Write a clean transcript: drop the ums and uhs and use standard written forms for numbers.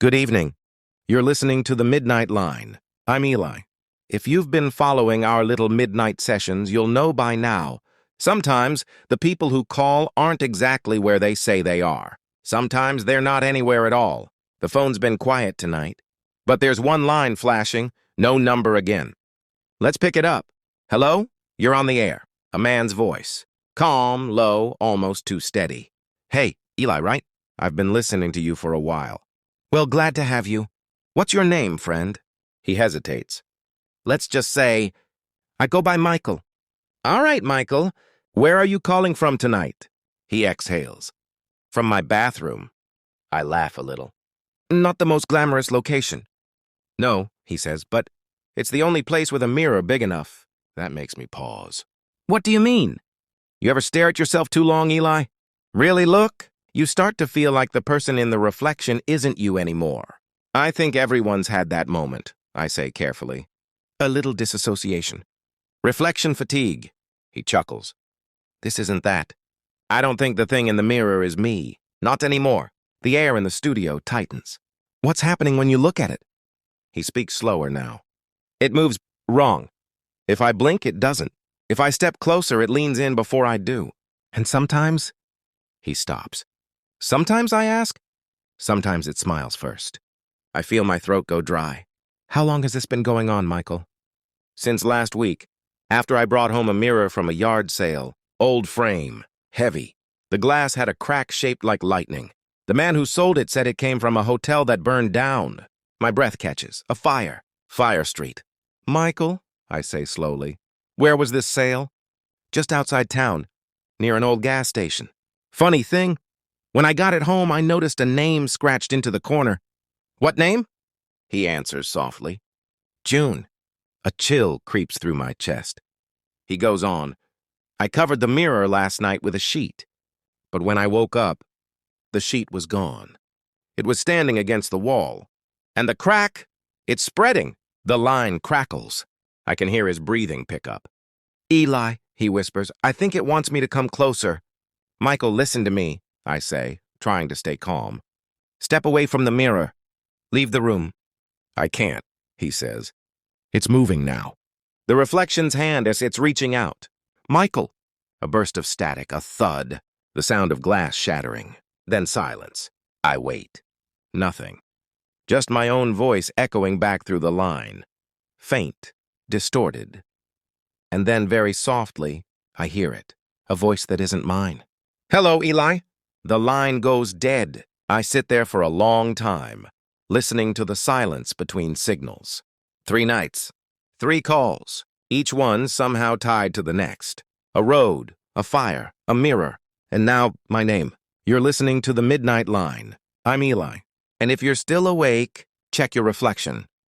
Good evening. You're listening to the Midnight Line. I'm Eli. If you've been following our little midnight sessions, you'll know by now, sometimes the people who call aren't exactly where they say they are. Sometimes they're not anywhere at all. The phone's been quiet tonight. But there's one line flashing, no number again. Let's pick it up. Hello? You're on the air. A man's voice. Calm, low, almost too steady. Hey, Eli, right? I've been listening to you for a while. Well, glad to have you. What's your name, friend? He hesitates. Let's just say, I go by Michael. All right, Michael. Where are you calling from tonight? He exhales. From my bathroom. I laugh a little. Not the most glamorous location. No, he says, but it's the only place with a mirror big enough. That makes me pause. What do you mean? You ever stare at yourself too long, Eli? Really look? You start to feel like the person in the reflection isn't you anymore. I think everyone's had that moment, I say carefully. A little disassociation. Reflection fatigue. He chuckles. This isn't that. I don't think the thing in the mirror is me. Not anymore. The air in the studio tightens. What's happening when you look at it? He speaks slower now. It moves wrong. If I blink, it doesn't. If I step closer, it leans in before I do. And sometimes, he stops. Sometimes, I ask? Sometimes it smiles first. I feel my throat go dry. How long has this been going on, Michael? Since last week, after I brought home a mirror from a yard sale. Old frame, heavy. The glass had a crack shaped like lightning. The man who sold it said it came from a hotel that burned down. My breath catches. A fire. Fire Street. Michael, I say slowly, where was this sale? Just outside town, near an old gas station. Funny thing, when I got it home, I noticed a name scratched into the corner. What name? He answers softly. June. A chill creeps through my chest. He goes on. I covered the mirror last night with a sheet. But when I woke up, the sheet was gone. It was standing against the wall. And the crack, it's spreading. The line crackles. I can hear his breathing pick up. Eli, he whispers, I think it wants me to come closer. Michael, listen to me, I say, trying to stay calm. Step away from the mirror. Leave the room. I can't, he says. It's moving now. The reflection's hand as it's reaching out. Michael. A burst of static, a thud, the sound of glass shattering. Then silence. I wait. Nothing. Just my own voice echoing back through the line. Faint, distorted. And then very softly, I hear it. A voice that isn't mine. Hello, Eli. The line goes dead. I sit there for a long time, listening to the silence between signals. 3 nights, 3 calls, each one somehow tied to the next. A road, a fire, a mirror, and now my name. You're listening to the Midnight Line. I'm Eli. And if you're still awake, check your reflection.